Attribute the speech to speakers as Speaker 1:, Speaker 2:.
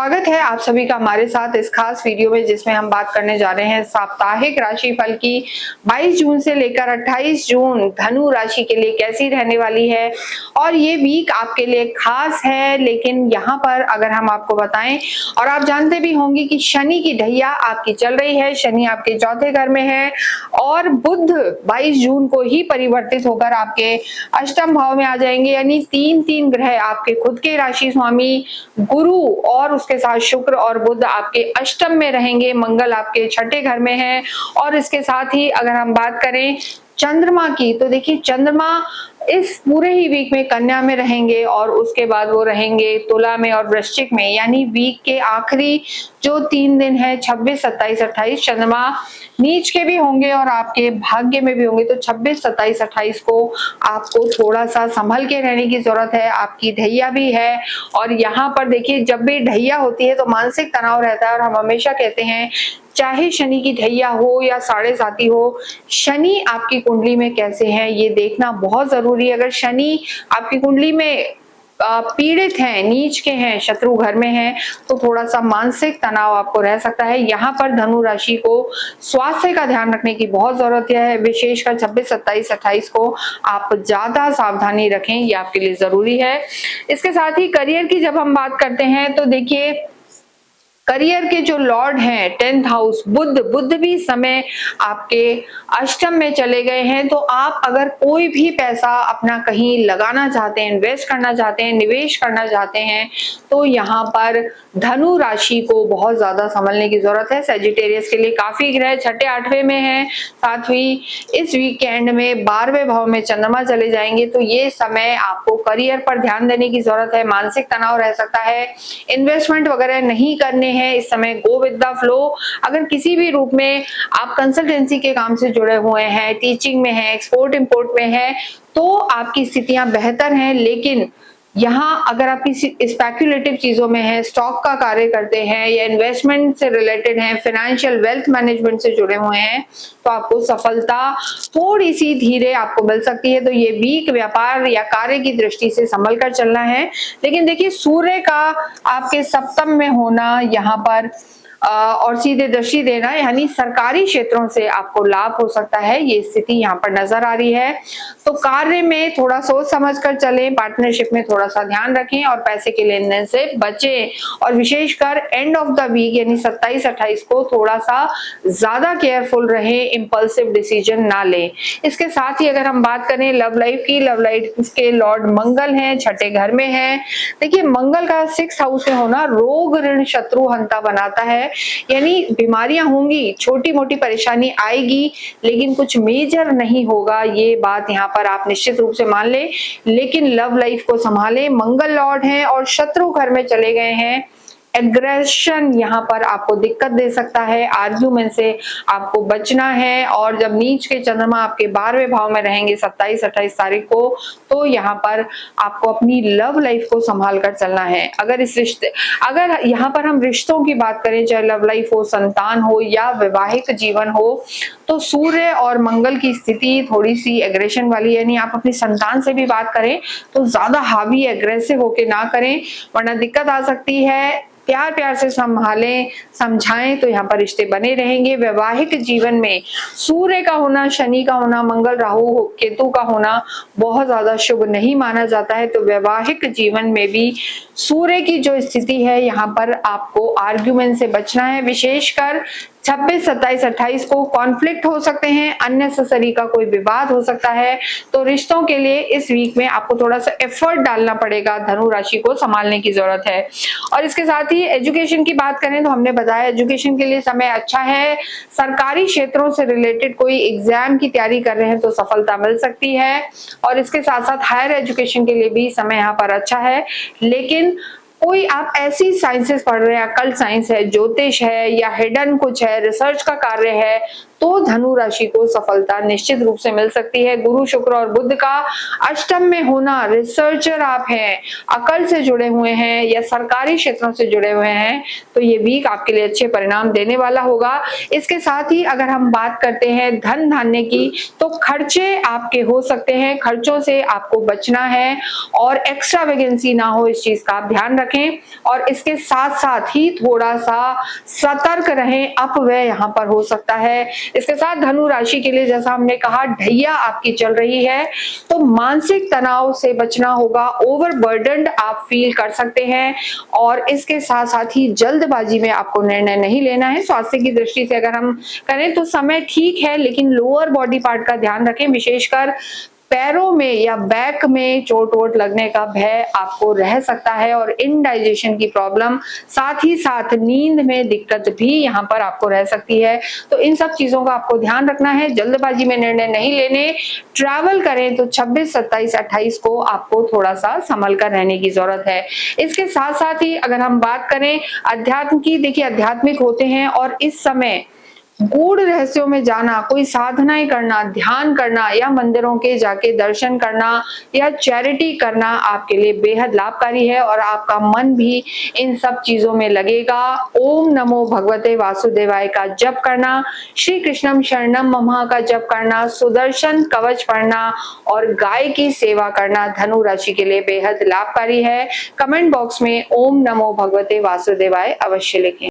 Speaker 1: स्वागत है आप सभी का हमारे साथ इस खास वीडियो में, जिसमें हम बात करने जा रहे हैं साप्ताहिक राशिफल की 22 जून से लेकर 28 जून धनु राशि के लिए कैसी रहने वाली है। और ये वीक आपके लिए खास है, लेकिन यहाँ पर अगर हम आपको बताएं, और आप जानते भी होंगे कि शनि की ढैया आपकी चल रही है, शनि आपके चौथे घर में है और बुध 22 जून को ही परिवर्तित होकर आपके अष्टम भाव में आ जाएंगे। यानी तीन ग्रह आपके खुद के राशि स्वामी गुरु और उसके साथ शुक्र और बुध आपके अष्टम में रहेंगे, मंगल आपके छठे घर में है। और इसके साथ ही अगर हम बात करें चंद्रमा की, तो देखिए चंद्रमा इस पूरे ही वीक में कन्या में रहेंगे और उसके बाद वो रहेंगे तुला में और वृश्चिक में। यानी वीक के आखिरी जो 3 दिन है 26, 27, 28 चंद्रमा नीच के भी होंगे और आपके भाग्य में भी होंगे। तो 26, 27, 28 को आपको थोड़ा सा संभल के रहने की जरूरत है। आपकी ढैया भी है और यहाँ पर देखिए जब भी ढैया होती है तो मानसिक तनाव रहता है। और हम हमेशा कहते हैं चाहे शनि की ढैया हो या साढ़े साती हो, शनि आपकी कुंडली में कैसे है ये देखना बहुत जरूरी है। अगर शनि आपकी कुंडली में पीड़ित हैं, नीच के हैं, शत्रु घर में हैं, तो थोड़ा सा मानसिक तनाव आपको रह सकता है। यहाँ पर धनु राशि को स्वास्थ्य का ध्यान रखने की बहुत जरूरत है। विशेषकर 26, 27, 28 को आप ज्यादा सावधानी रखें, ये आपके लिए जरूरी है। इसके साथ ही करियर की जब हम बात करते हैं तो देखिए करियर के जो लॉर्ड हैं 10th हाउस बुध भी समय आपके अष्टम में चले गए हैं। तो आप अगर कोई भी पैसा अपना कहीं लगाना चाहते हैं, इन्वेस्ट करना चाहते हैं, निवेश करना चाहते हैं, तो यहाँ पर धनु राशि को बहुत ज्यादा संभलने की जरूरत है। सेजिटेरियस के लिए काफी ग्रह छठे आठवें में है, साथ ही इस वीकेंड में 12वें भाव में चंद्रमा चले जाएंगे। तो ये समय आपको करियर पर ध्यान देने की जरूरत है। मानसिक तनाव रह सकता है, इन्वेस्टमेंट वगैरह नहीं करने हैं इस समय, गो विद द फ्लो। अगर किसी भी रूप में आप कंसल्टेंसी के काम से जुड़े हुए हैं, टीचिंग में है, एक्सपोर्ट इंपोर्ट में है, तो आपकी स्थितियां बेहतर हैं। लेकिन यहाँ अगर आप किसी स्पेक्युलेटिव चीजों में है, स्टॉक का कार्य करते हैं या इन्वेस्टमेंट से रिलेटेड हैं, फाइनेंशियल वेल्थ मैनेजमेंट से जुड़े हुए हैं, तो आपको सफलता थोड़ी सी धीरे आपको मिल सकती है। तो ये वीक व्यापार या कार्य की दृष्टि से संभल कर चलना है। लेकिन देखिए सूर्य का आपके सप्तम में होना यहाँ पर और सीधे दृष्टि देना, यानी सरकारी क्षेत्रों से आपको लाभ हो सकता है, ये स्थिति यहाँ पर नजर आ रही है। तो कार्य में थोड़ा सोच समझ कर चलें, पार्टनरशिप में थोड़ा सा ध्यान रखें और पैसे के लेन देन से बचें। और विशेषकर एंड ऑफ द वीक यानी 27, 28 को थोड़ा सा ज्यादा केयरफुल रहें, इंपल्सिव डिसीजन ना लें। इसके साथ ही अगर हम बात करें लव लाइफ की, लव लाइफ के लॉर्ड मंगल हैं, छठे घर में है। देखिए मंगल का 6th हाउस में होना रोग ऋण शत्रु हंता बनाता है। यानी बीमारियां होंगी, छोटी मोटी परेशानी आएगी, लेकिन कुछ मेजर नहीं होगा, ये बात यहाँ पर आप निश्चित रूप से मान ले। लेकिन लव लाइफ को संभालें, मंगल लॉर्ड हैं और शत्रु घर में चले गए हैं। एग्रेशन यहाँ पर आपको दिक्कत दे सकता है, आर्ग्यूमेंट से आपको बचना है। और जब नीच के चंद्रमा आपके 12वें भाव में रहेंगे 27, 28 तारीख को, तो यहाँ पर आपको अपनी लव लाइफ को संभाल कर चलना है। अगर यहाँ पर हम रिश्तों की बात करें, चाहे लव लाइफ हो, संतान हो या वैवाहिक जीवन हो, तो सूर्य और मंगल की स्थिति थोड़ी सी एग्रेशन वाली, यानी आप अपनी संतान से भी बात करें तो ज्यादा हावी एग्रेसिव होके ना करें, वरना दिक्कत आ सकती है। प्यार प्यार से संभालें, समझाएं, तो यहाँ पर रिश्ते बने रहेंगे। वैवाहिक जीवन में सूर्य का होना, शनि का होना, मंगल राहु केतु का होना बहुत ज्यादा शुभ नहीं माना जाता है। तो वैवाहिक जीवन में भी सूर्य की जो स्थिति है, यहाँ पर आपको आर्ग्यूमेंट से बचना है। विशेषकर 26, 27, 28 को कॉन्फ्लिक्ट हो सकते हैं, अननेसेसरी का कोई विवाद हो सकता है। तो रिश्तों के लिए इस वीक में आपको थोड़ा सा एफर्ट डालना पड़ेगा, धनु राशि को संभालने की जरूरत है। और इसके साथ ही एजुकेशन की बात करें तो हमने बताया एजुकेशन के लिए समय अच्छा है। सरकारी क्षेत्रों से रिलेटेड कोई एग्जाम की तैयारी कर रहे हैं तो सफलता मिल सकती है। और इसके साथ साथ हायर एजुकेशन के लिए भी समय यहाँ पर अच्छा है। लेकिन कोई आप ऐसी साइंसेस पढ़ रहे हैं, अकल्ट साइंस है, ज्योतिष है या हिडन कुछ है, रिसर्च का कार्य है, तो धनु राशि को सफलता निश्चित रूप से मिल सकती है। गुरु, शुक्र और बुध का अष्टम में होना, रिसर्चर आप हैं, अकल से जुड़े हुए हैं या सरकारी क्षेत्रों से जुड़े हुए हैं, तो ये वीक आपके लिए अच्छे परिणाम देने वाला होगा। इसके साथ ही अगर हम बात करते हैं धन धान्य की, तो खर्चे आपके हो सकते हैं, खर्चों से आपको बचना है और एक्स्ट्रा वेगेंसी ना हो, इस चीज का आप ध्यान रखें। और इसके साथ साथ ही थोड़ा सा सतर्क रहें, अपव्यय यहाँ पर हो सकता है। इसके साथ धनु राशि के लिए जैसा हमने कहा, ढैया आपकी चल रही है, तो मानसिक तनाव से बचना होगा, ओवरबर्डन्ड आप फील कर सकते हैं। और इसके साथ साथ ही जल्दबाजी में आपको निर्णय नहीं लेना है। स्वास्थ्य की दृष्टि से अगर हम करें तो समय ठीक है, लेकिन लोअर बॉडी पार्ट का ध्यान रखें, विशेषकर पैरों में या बैक में चोट वोट लगने का भय आपको रह सकता है और इनडाइजेशन की प्रॉब्लम, साथ ही साथ नींद में दिक्कत भी यहाँ पर आपको रह सकती है। तो इन सब चीजों का आपको ध्यान रखना है, जल्दबाजी में निर्णय नहीं लेने। ट्रैवल करें तो 26, 27, 28 को आपको थोड़ा सा संभल कर रहने की जरूरत है। इसके साथ साथ ही अगर हम बात करें अध्यात्म की, देखिए आध्यात्मिक होते हैं और इस समय गूढ़ रहस्यों में जाना, कोई साधनाएं करना, ध्यान करना या मंदिरों के जाके दर्शन करना या चैरिटी करना आपके लिए बेहद लाभकारी है और आपका मन भी इन सब चीजों में लगेगा। ओम नमो भगवते वासुदेवाय का जप करना, श्री कृष्णम शरणम मम का जप करना, सुदर्शन कवच पढ़ना और गाय की सेवा करना धनु राशि के लिए बेहद लाभकारी है। कमेंट बॉक्स में ओम नमो भगवते वासुदेवाय अवश्य लिखें।